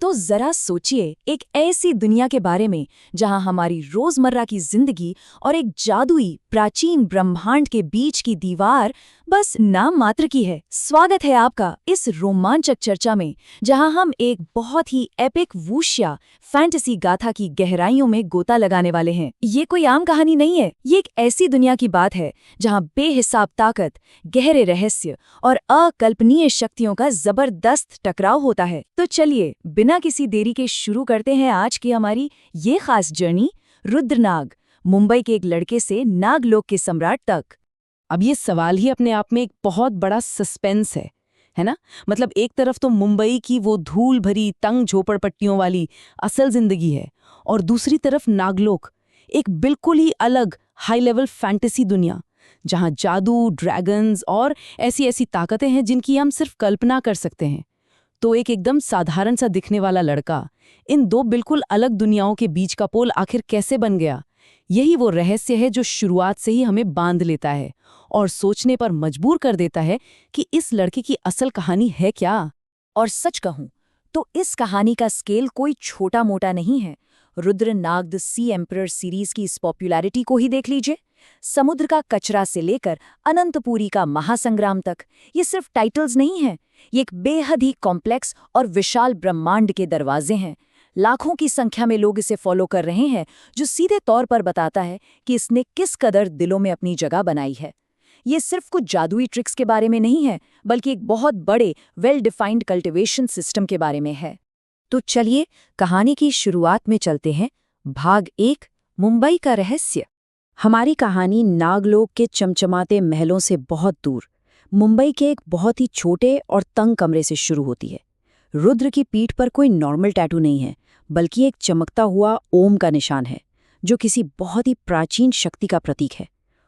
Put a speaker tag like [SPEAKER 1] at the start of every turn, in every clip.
[SPEAKER 1] तो जरा सोचिए एक ऐसी दुनिया के बारे में जहां हमारी रोजमर्रा की जिंदगी और एक जादुई प्राचीन ब्रह्मांड के बीच की दीवार बस नाम मात्र की है। स्वागत है आपका इस रोमांचक चर्चा में, जहां हम एक बहुत ही एपिक वूशिया फैंटेसी गाथा की गहराइयों में गोता लगाने वाले हैं। ये कोई आम कहानी नहीं है, ये एक ऐसी दुनिया की बात है जहां बेहिसाब ताकत, गहरे रहस्य और अकल्पनीय शक्तियों का जबरदस्त टकराव होता है। तो चलिए बिना किसी देरी के शुरू करते हैं आज की हमारी ये खास जर्नी रुद्रनाग, मुंबई के एक लड़के से नागलोक के सम्राट तक।
[SPEAKER 2] अब ये सवाल ही अपने आप में एक बहुत बड़ा सस्पेंस है ना? मतलब एक तरफ तो मुंबई की वो धूल भरी तंग झोपड़पट्टियों वाली असल जिंदगी है, और दूसरी तरफ नागलोक, एक बिल्कुल ही अलग हाई लेवल फैंटेसी दुनिया जहां जादू, ड्रैगन्स और ऐसी ऐसी ताकतें हैं जिनकी हम सिर्फ कल्पना कर सकते हैं। तो एक एकदम साधारण सा दिखने वाला लड़का इन दो बिल्कुल अलग दुनियाओं के बीच का पोल आखिर कैसे बन गया? यही वो रहस्य है जो शुरुआत से ही हमें बांध लेता है और सोचने पर मजबूर कर देता है कि इस लड़के की असल कहानी है क्या।
[SPEAKER 1] और सच कहूं तो इस कहानी का स्केल कोई छोटा मोटा नहीं है। रुद्रनाग द सी एम्परर सीरीज की इस पॉपुलैरिटी को ही देख लीजिए। समुद्र का कचरा से लेकर अनंतपुरी का महासंग्राम तक, ये सिर्फ टाइटल्स नहीं हैं, ये एक बेहद ही कॉम्प्लेक्स और विशाल ब्रह्मांड के दरवाजे हैं। लाखों की संख्या में लोग इसे फॉलो कर रहे हैं, जो सीधे तौर पर बताता है कि इसने किस कदर दिलों में अपनी जगह बनाई है। ये सिर्फ कुछ जादुई ट्रिक्स के बारे में नहीं है, बल्कि एक बहुत बड़े वेल डिफाइंड कल्टीवेशन सिस्टम के बारे में है। तो चलिए कहानी की शुरुआत में चलते हैं। भाग 1, मुंबई का रहस्य। हमारी कहानी नागलोक के चमचमाते महलों से बहुत दूर, मुंबई के एक बहुत ही छोटे और तंग कमरे से शुरू होती है। रुद्र की पीठ पर कोई नॉर्मल टैटू नहीं है, बल्कि एक चमकता हुआ ओम का निशान है, जो किसी बहुत ही प्राचीन शक्ति का प्रतीक है।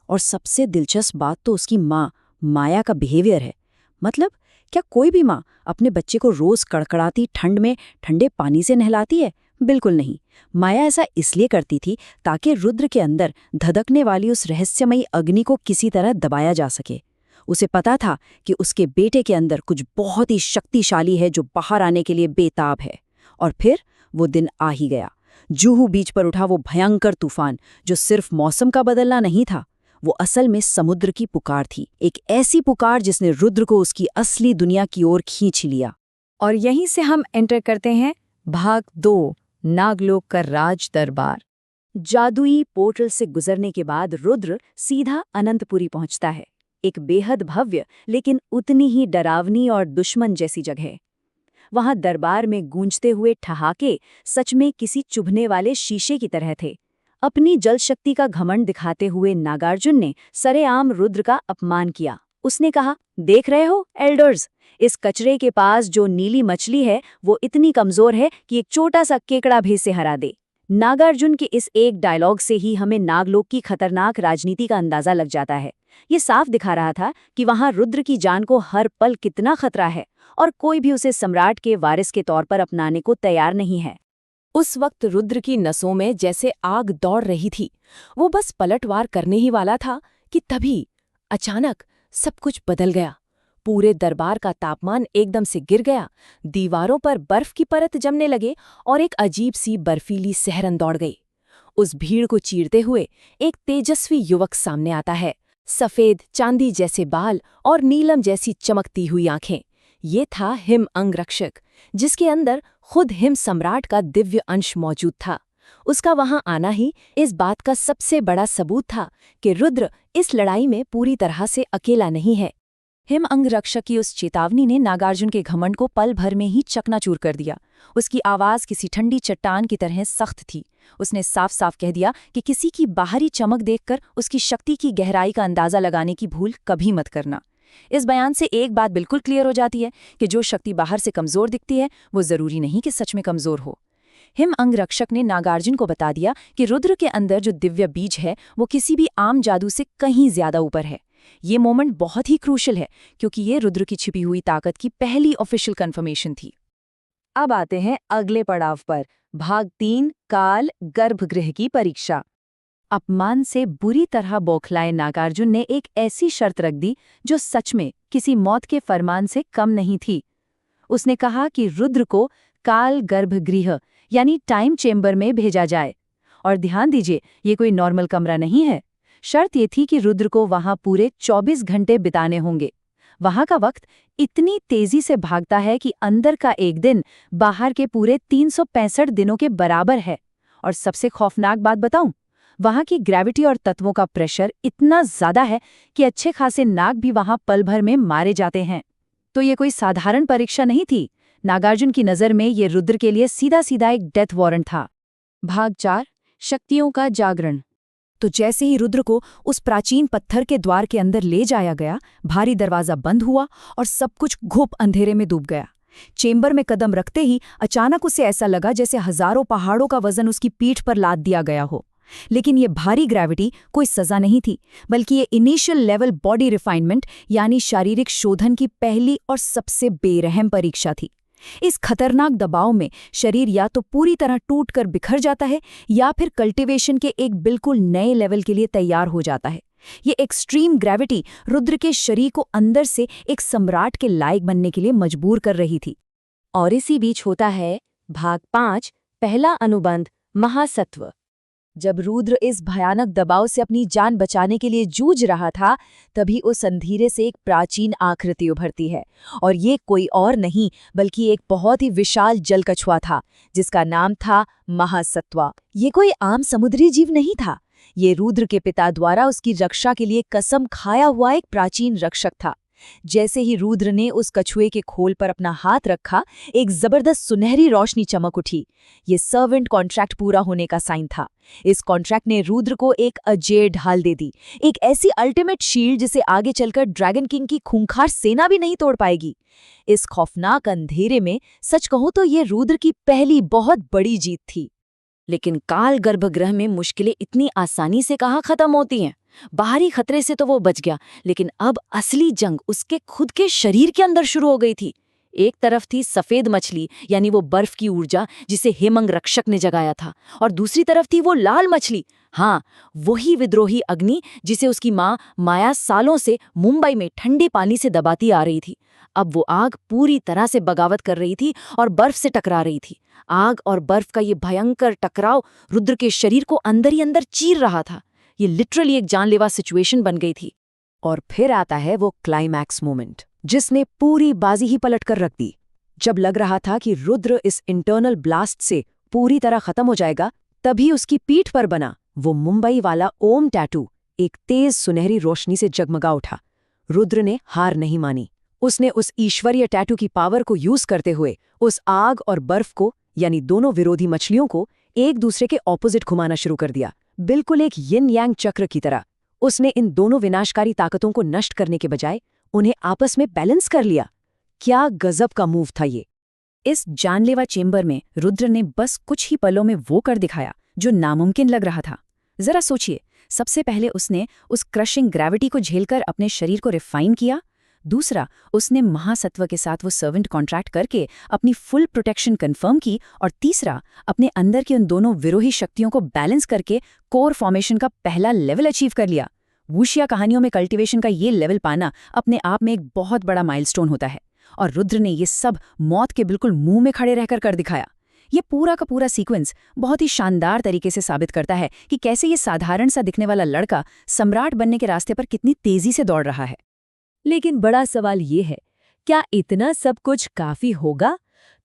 [SPEAKER 1] और सबसे दिलचस्प बात तो उसकी माँ माया का बिहेवियर है। मतलब क्या कोई भी माँ अपने बच्चे को रोज कड़कड़ाती ठंड में ठंडे पानी से नहलाती है? बिल्कुल नहीं। माया ऐसा इसलिए करती थी ताकि रुद्र के अंदर धधकने वाली उस रहस्यमयी अग्नि को किसी तरह दबाया जा सके। उसे पता था कि उसके बेटे के अंदर कुछ बहुत ही शक्तिशाली है जो बाहर आने के लिए बेताब है। और फिर वो दिन आ ही गया। जुहू बीच पर उठा वो भयंकर तूफान, जो सिर्फ मौसम का बदलना नहीं था, वो असल में समुद्र की पुकार थी। एक ऐसी पुकार जिसने रुद्र को उसकी असली दुनिया की ओर खींच लिया। और यहीं से हम एंटर करते हैं भाग 2, नागलोक का राज दरबार। जादुई पोर्टल से गुजरने के बाद रुद्र सीधा अनंतपुरी पहुंचता है, एक बेहद भव्य लेकिन उतनी ही डरावनी और दुश्मन जैसी जगह। वहां दरबार में गूंजते हुए ठहाके सच में किसी चुभने वाले शीशे की तरह थे। अपनी जल शक्ति का घमंड दिखाते हुए नागार्जुन ने सरेआम रुद्र का अपमान किया। उसने कहा, देख रहे हो एल्डर्स, इस कचरे के पास जो नीली मछली है वो इतनी कमजोर है कि एक छोटा सा केकड़ा भी इसे हरा दे। नागार्जुन के इस एक डायलॉग से ही हमें नागलोक की खतरनाक राजनीति का अंदाजा लग जाता है। ये साफ दिखा रहा था कि वहां रुद्र की जान को हर पल कितना खतरा है, और कोई भी उसे सम्राट के वारिस के तौर पर अपनाने को तैयार नहीं है।
[SPEAKER 2] उस वक्त रुद्र की नसों में जैसे आग दौड़ रही थी। वो बस पलटवार करने ही वाला था कि तभी अचानक सब कुछ बदल गया। पूरे दरबार का तापमान एकदम से गिर गया, दीवारों पर बर्फ की परत जमने लगे और एक अजीब सी बर्फीली सहरन दौड़ गई। उस भीड़ को चीरते हुए एक तेजस्वी युवक सामने आता है। सफेद चांदी जैसे बाल और नीलम जैसी चमकती हुई आंखें। ये था हिम अंगरक्षक, जिसके अंदर खुद हिम सम्राट का दिव्य अंश मौजूद था। उसका वहां आना ही इस बात का सबसे बड़ा सबूत था कि रुद्र इस लड़ाई में पूरी तरह से अकेला नहीं है। हिम अंगरक्षक की उस चेतावनी ने नागार्जुन के घमंड को पल भर में ही चकनाचूर कर दिया। उसकी आवाज किसी ठंडी चट्टान की तरह सख्त थी। उसने साफ साफ कह दिया कि किसी की बाहरी चमक देखकर उसकी शक्ति की गहराई का अंदाजा लगाने की भूल कभी मत करना। इस बयान से एक बात बिल्कुल क्लियर हो जाती है कि जो शक्ति बाहर से कमजोर दिखती है वो जरूरी नहीं कि सच में कमजोर हो। हिम अंगरक्षक ने नागार्जुन को बता दिया कि रुद्र के अंदर जो दिव्य बीज है वो किसी भी आम जादू से कहीं ज्यादा ऊपर है। ये मोमेंट बहुत ही क्रूशल है, क्योंकि ये रुद्र की छिपी हुई ताकत की पहली ऑफिशियल कन्फर्मेशन थी। अब आते हैं अगले पड़ाव पर, भाग 3, काल गर्भगृह की परीक्षा। अपमान से बुरी तरह बौखलाए नागार्जुन ने एक ऐसी शर्त रख दी जो सच में किसी मौत के फरमान से कम नहीं थी। उसने कहा कि रुद्र को
[SPEAKER 1] काल गर्भगृह यानी टाइम चेम्बर में भेजा जाए। और ध्यान दीजिए, ये कोई नॉर्मल कमरा नहीं है। शर्त ये थी कि रुद्र को वहां पूरे 24 घंटे बिताने होंगे। वहां का वक्त इतनी तेजी से भागता है कि अंदर का एक दिन बाहर के पूरे 365 दिनों के बराबर है। और सबसे खौफनाक बात बताऊं, वहां की ग्रेविटी और तत्वों का प्रेशर इतना ज्यादा है कि अच्छे खासे नाग भी वहां पल भर में मारे जाते हैं। तो ये कोई साधारण परीक्षा नहीं थी। नागार्जुन की नजर में ये रुद्र के लिए सीधा सीधा एक डेथ वारंट था। भाग 4, शक्तियों का जागरण। तो जैसे ही रुद्र को उस प्राचीन पत्थर के द्वार के अंदर ले जाया गया, भारी दरवाजा बंद हुआ और सब कुछ घुप अंधेरे में डूब गया। चेंबर में कदम रखते ही अचानक उसे ऐसा लगा जैसे हजारों पहाड़ों का वजन उसकी पीठ पर लाद दिया गया हो। लेकिन ये भारी ग्रेविटी कोई सजा नहीं थी, बल्कि ये इनिशियल लेवल बॉडी रिफाइनमेंट यानी शारीरिक शोधन की पहली और सबसे बेरहम परीक्षा थी। इस खतरनाक दबाव में शरीर या तो पूरी तरह टूटकर बिखर जाता है या फिर कल्टीवेशन के एक बिल्कुल नए लेवल के लिए तैयार हो जाता है। ये एक्सट्रीम ग्रेविटी रुद्र के शरीर को अंदर से एक सम्राट के लायक बनने के लिए मजबूर कर रही थी। और इसी बीच होता है भाग 5, पहला अनुबंध, महासत्व। जब रुद्र इस भयानक दबाव से अपनी जान बचाने के लिए जूझ रहा था, तभी उस अंधेरे से एक प्राचीन आकृति उभरती है। और ये कोई और नहीं बल्कि एक बहुत ही विशाल जलकछुआ था, जिसका नाम था महासत्व। ये कोई आम समुद्री जीव नहीं था। ये रुद्र के पिता द्वारा उसकी रक्षा के लिए कसम खाया हुआ एक प्राचीन रक्षक था। जैसे ही रुद्र ने उस कछुए के खोल पर अपना हाथ रखा, एक जबरदस्त सुनहरी रोशनी चमक उठी। ये सर्वेंट कॉन्ट्रैक्ट पूरा होने का साइन था। इस कॉन्ट्रैक्ट ने रुद्र को एक अजेय ढाल दे दी, एक ऐसी अल्टीमेट शील्ड जिसे आगे चलकर ड्रैगन किंग की खूंखार सेना भी नहीं तोड़ पाएगी। इस खौफनाक अंधेरे में सच कहूं तो ये रुद्र की पहली बहुत बड़ी जीत थी। लेकिन काल गर्भगृह में मुश्किलें इतनी आसानी से कहाँ खत्म होती हैं। बाहरी खतरे से तो वो बच गया, लेकिन अब असली जंग उसके खुद के शरीर के अंदर शुरू हो गई थी। एक तरफ थी सफेद मछली यानी वो बर्फ की ऊर्जा जिसे हेमंग रक्षक ने जगाया था, और दूसरी तरफ थी वो लाल मछली, हाँ वही विद्रोही अग्नि जिसे उसकी माँ माया सालों से मुंबई में ठंडे पानी से दबाती आ रही थी। अब वो आग पूरी तरह से बगावत कर रही थी और बर्फ से टकरा रही थी। आग और बर्फ का ये भयंकर टकराव रुद्र के शरीर को अंदर ही अंदर चीर रहा था। ये लिटरली एक जानलेवा सिचुएशन बन गई थी। और फिर आता है वो क्लाइमैक्स मोमेंट, जिसने पूरी बाजी ही पलट कर रख दी। जब लग रहा था कि रुद्र इस इंटरनल ब्लास्ट से पूरी तरह खत्म हो जाएगा, तभी उसकी पीठ पर बना वो मुंबई वाला ओम टैटू एक तेज सुनहरी रोशनी से जगमगा उठा। रुद्र ने हार नहीं मानी। उसने उस ईश्वरीय टैटू की पावर को यूज करते हुए उस आग और बर्फ को, यानी दोनों विरोधी मछलियों को, एक दूसरे के ऑपोजिट घुमाना शुरू कर दिया, बिल्कुल एक यिन यांग चक्र की तरह। उसने इन दोनों विनाशकारी ताकतों को नष्ट करने के बजाय उन्हें आपस में बैलेंस कर लिया। क्या गजब का मूव था ये। इस जानलेवा चेंबर में रुद्र ने बस कुछ ही पलों में वो कर दिखाया जो नामुमकिन लग रहा था। जरा सोचिए, सबसे पहले उसने उस क्रशिंग ग्रेविटी को झेलकर अपने शरीर को रिफाइन किया। दूसरा, उसने महासत्व के साथ वो सर्वेंट कॉन्ट्रैक्ट करके अपनी फुल प्रोटेक्शन कंफर्म की। और तीसरा, अपने अंदर की उन दोनों विरोधी शक्तियों को बैलेंस करके कोर फॉर्मेशन का पहला लेवल अचीव कर लिया। वुशिया कहानियों में कल्टीवेशन का ये लेवल पाना अपने आप में एक बहुत बड़ा माइलस्टोन होता है, और रुद्र ने ये सब मौत के बिल्कुल मुंह में खड़े रहकर कर दिखाया। ये पूरा का पूरा सीक्वेंस बहुत ही शानदार तरीके से साबित करता है कि कैसे ये साधारण सा दिखने वाला लड़का सम्राट बनने के रास्ते पर कितनी तेजी से दौड़ रहा है। लेकिन बड़ा सवाल ये है, क्या इतना सब कुछ काफी होगा?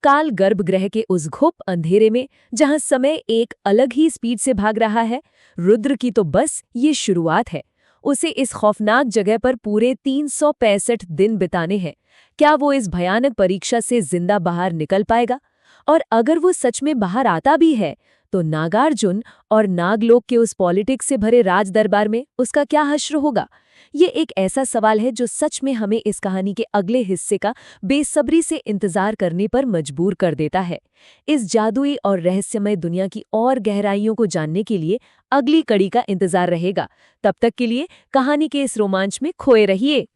[SPEAKER 1] काल गर्भगृह के उस घुप अंधेरे में, जहां समय एक अलग ही स्पीड से भाग रहा है, रुद्र की तो बस ये शुरुआत है। उसे इस खौफनाक जगह पर पूरे 365 दिन बिताने हैं। क्या वो इस भयानक परीक्षा से जिंदा बाहर निकल पाएगा? और अगर वो सच में बाहर आता भी है, तो नागार्जुन और नागलोक के उस पॉलिटिक्स से भरे राज दरबार में उसका क्या हश्र होगा? ये एक ऐसा सवाल है जो सच में हमें इस कहानी के अगले हिस्से का बेसब्री से इंतजार करने पर मजबूर कर देता है। इस जादुई और रहस्यमय दुनिया की और गहराइयों को जानने के लिए अगली कड़ी का इंतजार रहेगा। तब तक के लिए कहानी के इस रोमांच में खोए रहिए।